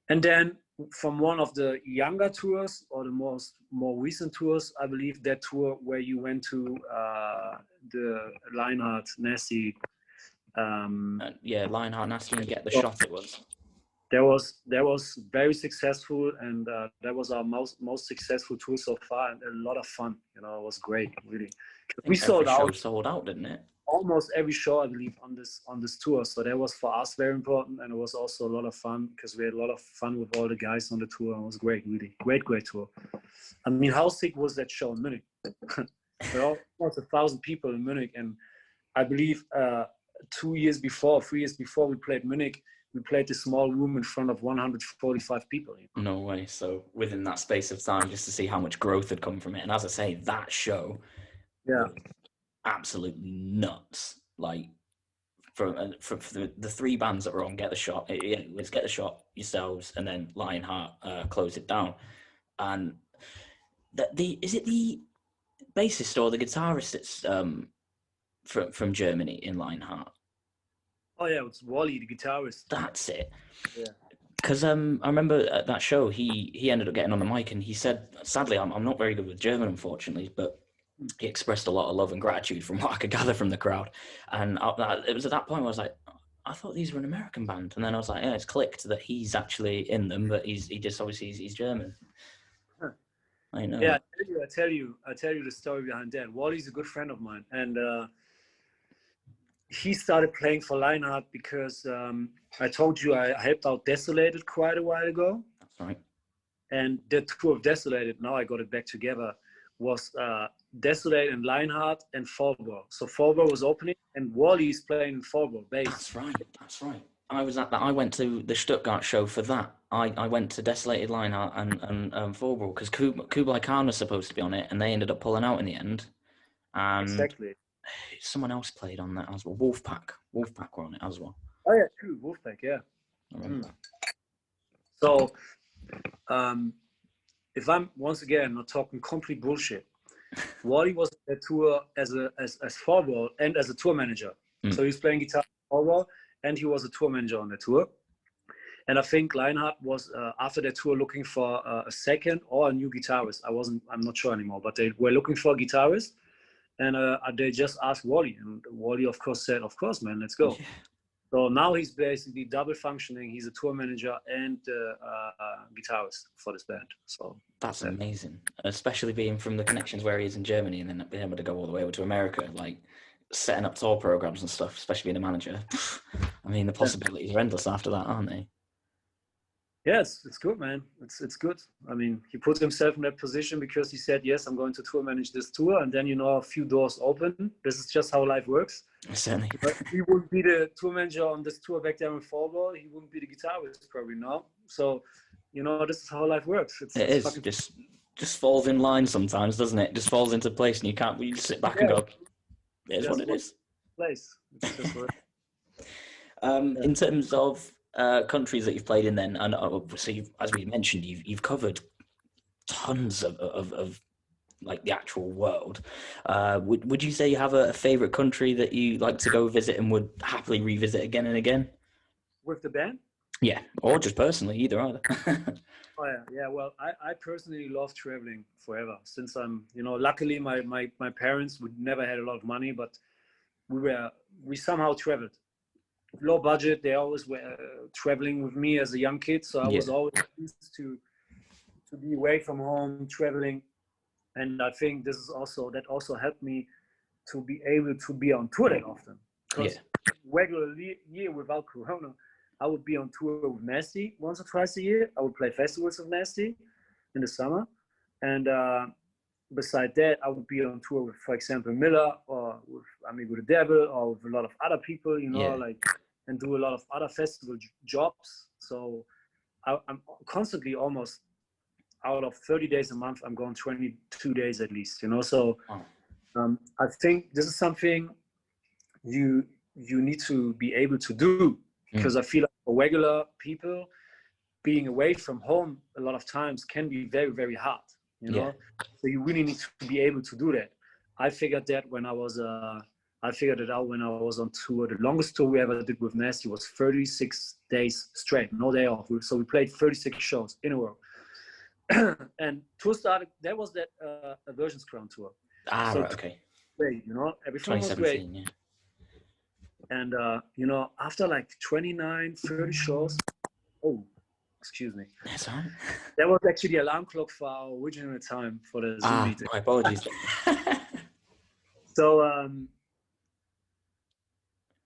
[SPEAKER 3] And then from one of the younger tours or the more recent tours, I believe that tour where you went to the Lionheart Nasty.
[SPEAKER 2] Lionheart Nasty and Get the Shot it was.
[SPEAKER 3] That was very successful, and that was our most successful tour so far, and a lot of fun. You know, it was great, really. We sold
[SPEAKER 2] out, didn't it?
[SPEAKER 3] Almost every show, I believe, on this tour. So that was for us very important, and it was also a lot of fun because we had a lot of fun with all the guys on the tour. It was great, really great tour. I mean, how sick was that show in Munich? There were almost 1,000 people in Munich, and I believe 3 years before we played Munich, we played this small room in front of 145 people. You know?
[SPEAKER 2] No way. So within that space of time, just to see how much growth had come from it. And as I say, that show,
[SPEAKER 3] yeah,
[SPEAKER 2] absolutely nuts. Like for the three bands that were on Get the Shot, it was Get the Shot, yourselves, and then Lionheart closed it down. And is it the bassist or the guitarist that's from Germany in Lionheart?
[SPEAKER 3] Oh yeah, it's Wally, the guitarist.
[SPEAKER 2] That's it.
[SPEAKER 3] Yeah.
[SPEAKER 2] Because I remember at that show, he ended up getting on the mic and he said, sadly, I'm not very good with German, unfortunately, but he expressed a lot of love and gratitude from what I could gather from the crowd. And it was at that point where I was like, I thought these were an American band. And then I was like, yeah, it's clicked that he's actually in them, but he's German.
[SPEAKER 3] Huh.
[SPEAKER 2] I know.
[SPEAKER 3] Yeah, I tell you the story behind that. Wally's a good friend of mine, and he started playing for Lionheart because I told you I helped out Desolated quite a while ago.
[SPEAKER 2] That's right.
[SPEAKER 3] And the tour of Desolated, now I got it back together, was Desolated and Lionheart and Fallbro. So Fallbro was opening and Wally's playing Fallbro bass.
[SPEAKER 2] That's right. I was at that. I went to the Stuttgart show for that. I went to Desolated, Lionheart and Fallbro because Kublai Khan was supposed to be on it and they ended up pulling out in the end.
[SPEAKER 3] Exactly.
[SPEAKER 2] Someone else played on that as well. Wolfpack were on it as well.
[SPEAKER 3] Oh yeah, true. Wolfpack, yeah.
[SPEAKER 2] I remember.
[SPEAKER 3] So, if I'm once again not talking complete bullshit, Wally was on that tour as Fallbro and as a tour manager. So he was playing guitar for Fallbro and he was a tour manager on the tour. And I think Lionheart was after that tour looking for a second or a new guitarist. I'm not sure anymore, but they were looking for a guitarist. And they just asked Wally, and Wally, of course, said, "Of course, man, let's go." Yeah. So now he's basically double functioning. He's a tour manager and guitarist for this band. So
[SPEAKER 2] that's amazing, especially being from the connections where he is in Germany, and then being able to go all the way over to America, like setting up tour programs and stuff, especially being a manager. I mean, the possibilities are endless after that, aren't they?
[SPEAKER 3] Yeah, it's good, man. It's good. I mean, he put himself in that position because he said, yes, I'm going to tour manage this tour. And then, a few doors open. This is just how life works.
[SPEAKER 2] Certainly.
[SPEAKER 3] But he wouldn't be the tour manager on this tour back there in Fall. He wouldn't be the guitarist probably now. So, this is how life works.
[SPEAKER 2] It's just falls in line sometimes, doesn't it? It just falls into place and you just sit back and go, here's what it is.
[SPEAKER 3] Place. It's just what
[SPEAKER 2] in terms of countries that you've played in then, and obviously, as we mentioned, you've covered tons of like the actual world. Would you say you have a favorite country that you like to go visit and would happily revisit again and again?
[SPEAKER 3] With the band?
[SPEAKER 2] Yeah, or just personally, either.
[SPEAKER 3] Oh yeah. Well, I personally love traveling forever. Since I'm, luckily my parents would never had a lot of money, but we somehow traveled. Low budget. They always were traveling with me as a young kid, so I was always used to be away from home, traveling, and I think that also helped me to be able to be on tour that often. Because regular year without Corona, I would be on tour with Nasty once or twice a year. I would play festivals with Nasty in the summer, and beside that, I would be on tour with, for example, Miller or with Amigo the Devil or with a lot of other people, and do a lot of other festival jobs. So I'm constantly almost out of 30 days a month, I'm going 22 days at least, So I think this is something you need to be able to do, because I feel like for regular people, being away from home a lot of times can be very, very hard, So you really need to be able to do that. I figured that when I figured it out when I was on tour. The longest tour we ever did with Nasty was 36 days straight, no day off. So we played 36 shows in a row. And tour started, that was that Aversions Crown tour.
[SPEAKER 2] So right, okay.
[SPEAKER 3] Great, everything was great. Yeah. And, after like 29, 30 shows, excuse me.
[SPEAKER 2] That's all right.
[SPEAKER 3] That was actually the alarm clock for our original time for the Zoom meeting.
[SPEAKER 2] My apologies.
[SPEAKER 3] So,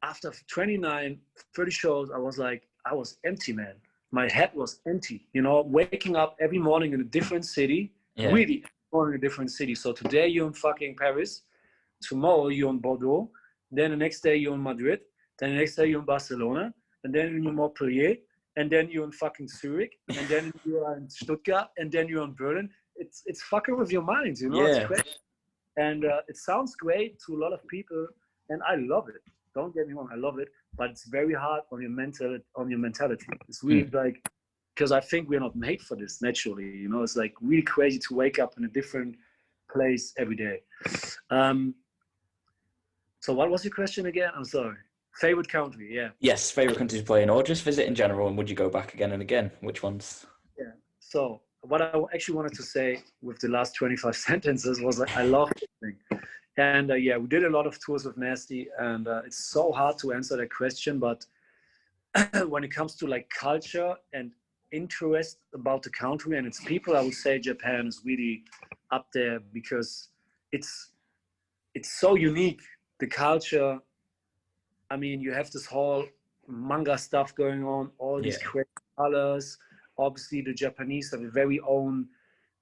[SPEAKER 3] after 29, 30 shows, I was empty, man. My head was empty, waking up every morning in a different city, really in a different city. So today you're in fucking Paris, tomorrow you're in Bordeaux, then the next day you're in Madrid, then the next day you're in Barcelona, and then you're in Montpellier, and then you're in fucking Zurich, and then you're in Stuttgart, and then you're in Berlin. It's fucking with your mind, It's great. And it sounds great to a lot of people, and I love it. Don't get me wrong, I love it, but it's very hard on your mentality. It's really because I think we're not made for this naturally. It's like really crazy to wake up in a different place every day. So what was your question again? I'm sorry. Favorite country, yeah. Yes,
[SPEAKER 2] favorite country to play in, or just visit in general, and would you go back again and again? Which ones?
[SPEAKER 3] Yeah. So what I actually wanted to say with the last 25 sentences was I love everything. And we did a lot of tours with Nasty, and it's so hard to answer that question. But when it comes to like culture and interest about the country and its people, I would say Japan is really up there, because it's so unique. The culture, I mean, you have this whole manga stuff going on, all these crazy colors. Obviously, the Japanese have a very own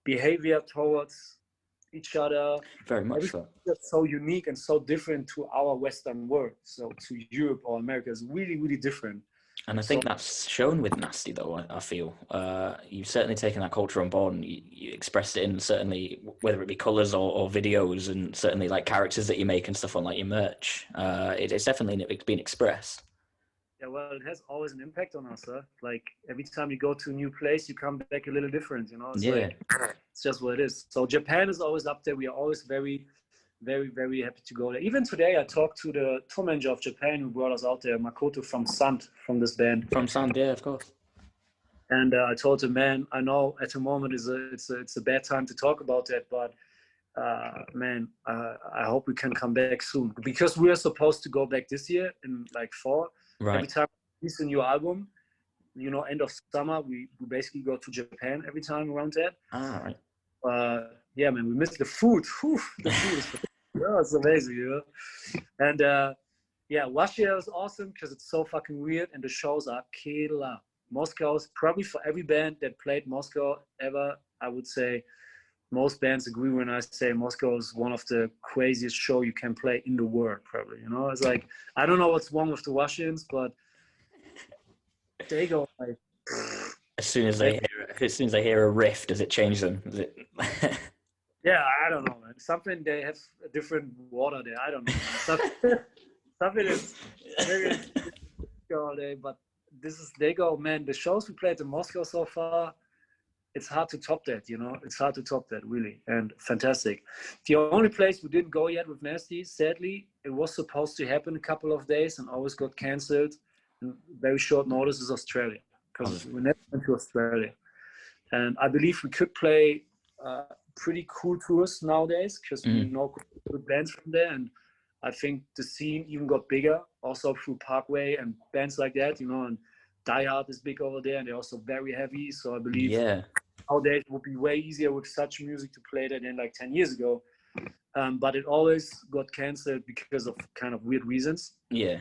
[SPEAKER 3] behavior towards each other.
[SPEAKER 2] Very much so.
[SPEAKER 3] That's so unique and so different to our Western world. So to Europe or America is really, really different.
[SPEAKER 2] And I think that's shown with Nasty, though, I feel. You've certainly taken that culture on board, and you expressed it in certainly, whether it be colours or videos, and certainly like characters that you make and stuff on like your merch. It's definitely been expressed.
[SPEAKER 3] Yeah, well, it has always an impact on us, huh? Like every time you go to a new place, you come back a little different, It's just what it is. So Japan is always up there. We are always very, very, very happy to go there. Even today, I talked to the tour manager of Japan who brought us out there, Makoto from Sand, from this band.
[SPEAKER 2] From Sand, yeah, of course.
[SPEAKER 3] And I told him, man, I know at the moment it's a bad time to talk about that, but man, I hope we can come back soon, because we are supposed to go back this year in like fall.
[SPEAKER 2] Right.
[SPEAKER 3] Every time we release a new album, you know, end of summer, we basically go to Japan every time around that.
[SPEAKER 2] Ah, right.
[SPEAKER 3] Yeah, man, we miss the food. Whew, the food is yeah, it's amazing, you know. And yeah, Russia is awesome because it's so fucking weird, and the shows are killer. Moscow's probably, for every band that played Moscow ever, I would say most bands agree when I say Moscow is one of the craziest show you can play in the world, probably. You know, it's like, I don't know what's wrong with the Russians, but they go like.
[SPEAKER 2] As soon as they hear a riff, does it change them? Does it?
[SPEAKER 3] Yeah, I don't know, man. Something, they have a different water there. I don't know. Something is very all day, but they go, man. The shows we played in Moscow so far, it's hard to top that, you know. It's hard to top that, really, and fantastic. The only place we didn't go yet with Nasty, sadly, it was supposed to happen a couple of days and always got cancelled. And very short notice is Australia, because we never went to Australia, and I believe we could play pretty cool tours nowadays because we know good bands from there, and I think the scene even got bigger also through Parkway and bands like that, you know. And Die Hard is big over there, and they're also very heavy. So I believe nowadays it would be way easier with such music to play that than like 10 years ago. But it always got cancelled because of kind of weird reasons.
[SPEAKER 2] Yeah.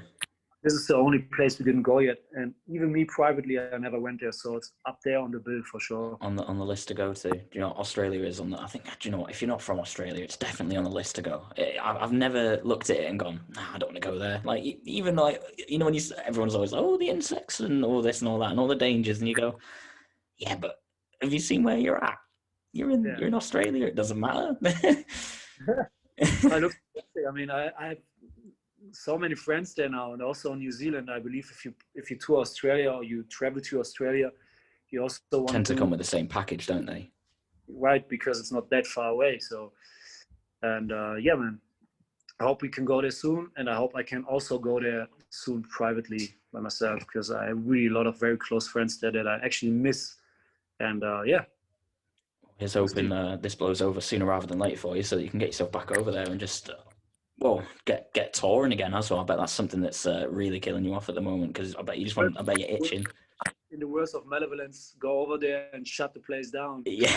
[SPEAKER 3] This is the only place we didn't go yet, and even me privately, I never went there. So it's up there on the bill for sure.
[SPEAKER 2] On the list to go to. Do you know, Australia is on the. I think. Do you know what? If you're not from Australia, it's definitely on the list to go. I've never looked at it and gone, nah, I don't want to go there. Like, even like, you know, when everyone's always, oh, the insects and all this and all that and all the dangers, and you go, yeah, but have you seen where you're at? You're in Australia. It doesn't matter.
[SPEAKER 3] I mean, I have so many friends there now, and also in New Zealand. I believe if you tour Australia or you travel to Australia, you also
[SPEAKER 2] tend to come with the same package, don't they?
[SPEAKER 3] Right, because it's not that far away. So, and yeah, man, I hope we can go there soon, and I hope I can also go there soon privately by myself, because I have really a lot of very close friends there that I actually miss. And yeah.
[SPEAKER 2] Here's hoping this blows over sooner rather than later for you, so that you can get yourself back over there and just, well, get touring again as well. I bet that's something that's really killing you off at the moment, because I bet you're itching.
[SPEAKER 3] In the words of Malevolence, go over there and shut the place down.
[SPEAKER 2] Yeah,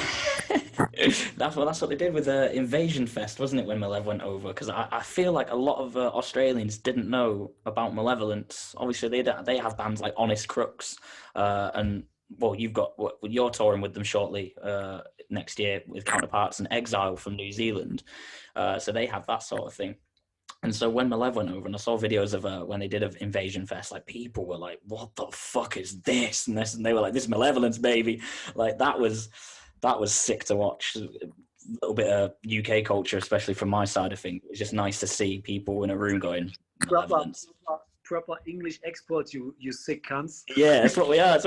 [SPEAKER 2] that's what they did with Invasion Fest, wasn't it, when Malev went over? Because I feel like a lot of Australians didn't know about Malevolence. Obviously, they have bands like Honest Crooks, and well, you're touring with them shortly next year with Counterparts and Exile from New Zealand, so they have that sort of thing. And so when Malev went over, and I saw videos of when they did of Invasion Fest, like, people were like, what the fuck is this? And they were like, this Malevolence, baby. Like, that was sick to watch. A little bit of UK culture, especially from my side of things. It was just nice to see people in a room going, Malevolence.
[SPEAKER 3] Proper English export, you sick cunts.
[SPEAKER 2] Yeah, that's what we are.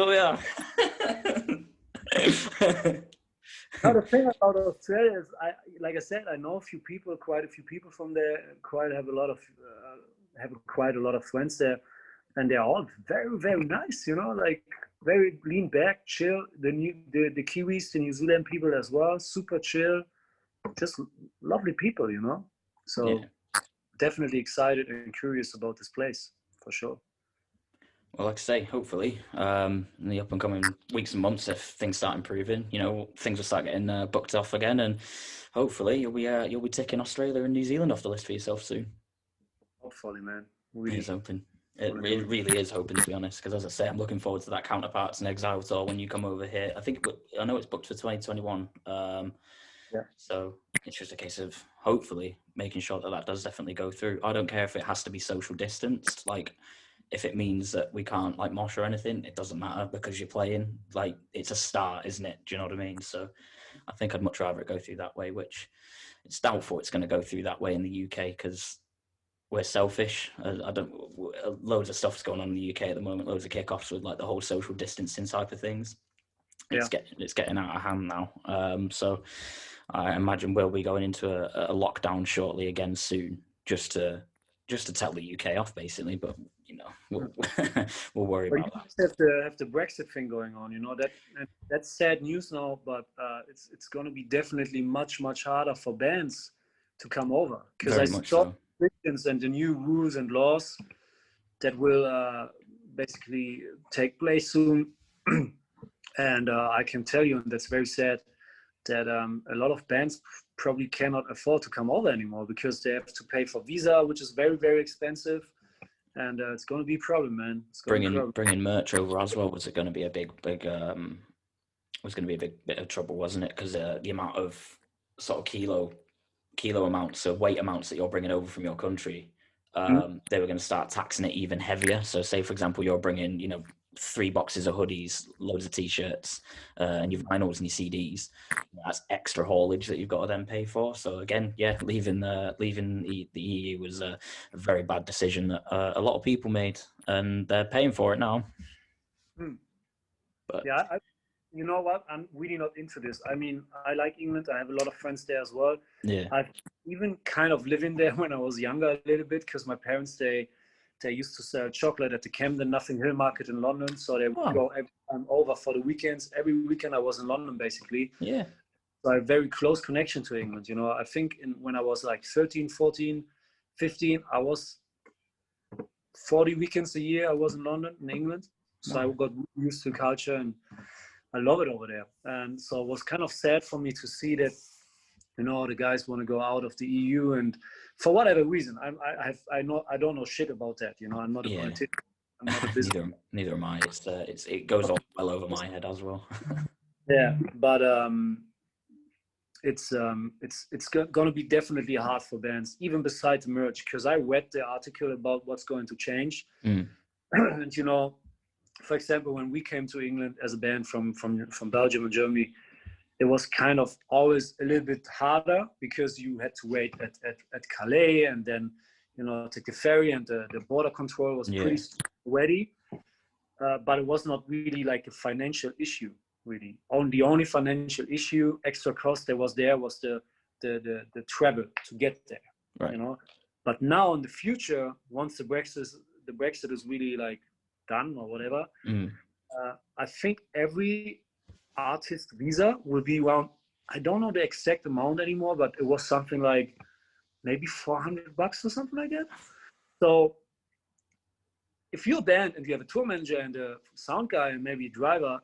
[SPEAKER 3] Now, the thing about Australia is, like I said, I know quite a few people from there. Have quite a lot of friends there, and they're all very, very nice. You know, like very lean back, chill. The Kiwis, the New Zealand people as well, super chill, just lovely people. You know, so definitely excited and curious about this place for sure.
[SPEAKER 2] Well, like I say, hopefully, in the up and coming weeks and months, if things start improving, you know, things will start getting booked off again, and hopefully you'll be ticking Australia and New Zealand off the list for yourself soon.
[SPEAKER 3] Hopefully, man. Really.
[SPEAKER 2] It is hoping. It really is hoping, to be honest, because as I say, I'm looking forward to that Counterparts and Exile tour when you come over here. I know it's booked for 2021. So it's just a case of hopefully making sure that does definitely go through. I don't care if it has to be social distanced, like. If it means that we can't like mosh or anything, it doesn't matter, because you're playing. Like, it's a start, isn't it? Do you know what I mean? So I think I'd much rather it go through that way, which it's doubtful it's going to go through that way in the UK, because we're selfish. Loads of stuff's going on in the UK at the moment, loads of kickoffs with like the whole social distancing type of things. It's getting out of hand now. So I imagine we'll be going into a lockdown shortly again soon, just to tell the UK off, basically. But you know, we'll worry about that.
[SPEAKER 3] Have the Brexit thing going on, you know, that's sad news now. But it's going to be definitely much harder for bands to come over, because I saw restrictions and the new rules and laws that will basically take place soon. And I can tell you, and that's very sad, that a lot of bands probably cannot afford to come over anymore because they have to pay for visa, which is very, very expensive. And it's going to be a problem, man. It's going to be a problem.
[SPEAKER 2] Bringing merch over as well, was it going to be a big was going to be a big bit of trouble, wasn't it? Because the amount of sort of kilo amounts, so weight amounts that you're bringing over from your country, they were going to start taxing it even heavier. So say, for example, you're bringing, 3 boxes of hoodies, loads of t-shirts, and your vinyls and your CDs. That's extra haulage that you've got to then pay for. So again, yeah, leaving the EU was a very bad decision that a lot of people made, and they're paying for it now. But
[SPEAKER 3] yeah, you know what? I'm really not into this. I mean, I like England. I have a lot of friends there as well.
[SPEAKER 2] Yeah,
[SPEAKER 3] I've even kind of living there when I was younger a little bit, because my parents, they used to sell chocolate at the Camden Nothing Hill Market in London. So they would go every time over for the weekends. Every weekend I was in London, basically.
[SPEAKER 2] Yeah.
[SPEAKER 3] So I have a very close connection to England. I think when I was like 13, 14, 15, I was 40 weekends a year. I was in London, in England. So I got used to the culture, and I love it over there. And so it was kind of sad for me to see that, the guys want to go out of the EU, and for whatever reason, I don't know shit about that. I'm not a politician. I'm not a business.
[SPEAKER 2] neither am I. It goes all well over my head as well.
[SPEAKER 3] Yeah, but it's going to be definitely hard for bands, even besides merch, because I read the article about what's going to change. And for example, when we came to England as a band from Belgium and Germany, it was kind of always a little bit harder because you had to wait at Calais, and then take the ferry, and the border control was pretty ready. But it was not really like a financial issue, really. The only financial issue, extra cost was the travel to get there,
[SPEAKER 2] right.
[SPEAKER 3] But now in the future, once the Brexit is really like done or whatever, I think every artist visa will be around, I don't know the exact amount anymore, but it was something like maybe $400 or something like that. So if you're a band and you have a tour manager and a sound guy and maybe a driver,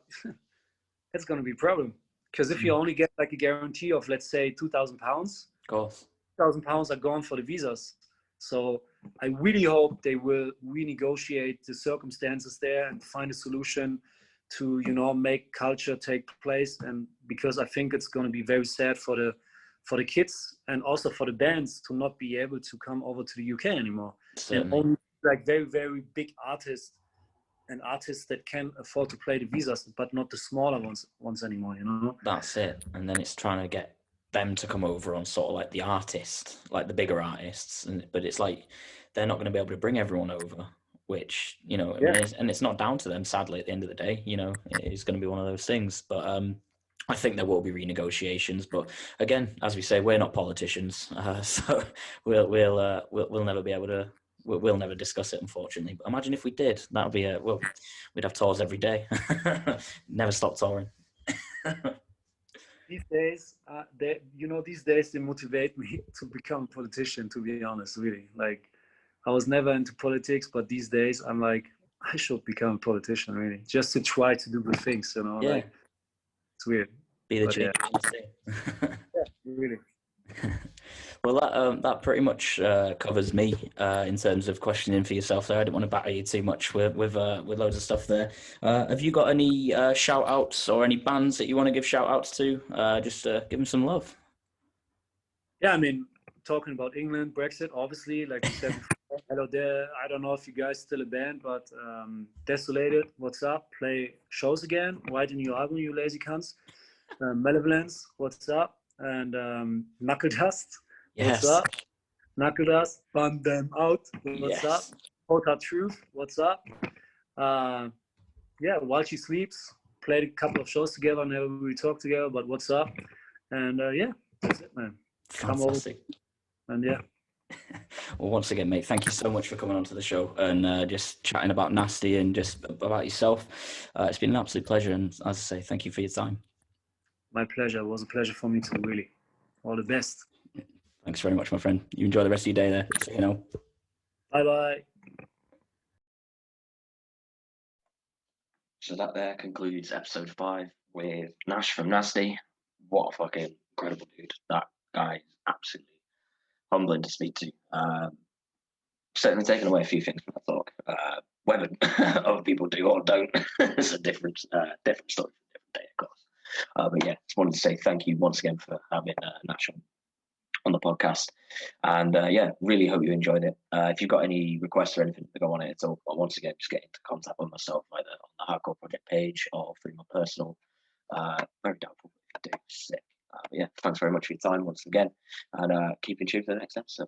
[SPEAKER 3] that's going to be a problem. Because if you only get like a guarantee of, let's say, £2,000,
[SPEAKER 2] of course,
[SPEAKER 3] £2,000 are gone for the visas. So I really hope they will renegotiate the circumstances there and find a solution to, make culture take place. And because I think it's going to be very sad for the kids and also for the bands to not be able to come over to the UK anymore. And only like very, very big artists and artists that can afford to play the visas, but not the smaller ones anymore,
[SPEAKER 2] That's it. And then it's trying to get them to come over on sort of like the artist, like the bigger artists. But it's like, they're not going to be able to bring everyone over, which, I mean, and it's not down to them, sadly, at the end of the day. It is going to be one of those things. But I think there will be renegotiations. But again, as we say, we're not politicians, so we'll never be able to. We'll never discuss it, unfortunately. But imagine if we did. That would be we'd have tours every day. Never stop touring.
[SPEAKER 3] These days, these days they motivate me to become a politician. To be honest, really, like. I was never into politics, but these days I'm like, I should become a politician, really, just to try to do good things, like, it's weird.
[SPEAKER 2] Be the change.
[SPEAKER 3] Yeah, really.
[SPEAKER 2] Well, that pretty much covers me in terms of questioning for yourself there. I didn't want to batter you too much with loads of stuff there. Have you got any shout outs or any bands that you want to give shout outs to? Just give them some love.
[SPEAKER 3] Yeah, I mean, talking about England, Brexit, obviously, like you said before, hello there. I don't know if you guys still a band, but Desolated, what's up? Play shows again. Write a new album, you lazy cunts. Malevolence, what's up? And Knuckle Dust, what's up? Knuckle Dust, Bun Them Out, what's up? Hotel Truth, what's up? While She Sleeps, played a couple of shows together, never really talked together, but what's up? And that's it, man.
[SPEAKER 2] Fantastic.
[SPEAKER 3] Come over. And
[SPEAKER 2] Well, once again, mate, thank you so much for coming onto the show and just chatting about Nasty and just about yourself. It's been an absolute pleasure, and as I say, thank you for your time.
[SPEAKER 3] My pleasure. It was a pleasure for me too, really. All the best.
[SPEAKER 2] Thanks very much, my friend. You enjoy the rest of your day there.
[SPEAKER 3] Bye-bye.
[SPEAKER 1] So that there concludes episode 5 with Nash from Nasty. What a fucking incredible dude. That guy is absolutely humbling to speak to. Certainly taken away a few things from that talk. Whether other people do or don't is a different story for a different day, of course. But yeah, just wanted to say thank you once again for having Nash on the podcast. And yeah, really hope you enjoyed it. If you've got any requests or anything to go on it at all, once again, just get into contact with myself either on the Hardcore Project page or through my personal. Very doubtful if I do. Sick. But yeah, thanks very much for your time once again, and keep in tune for the next episode.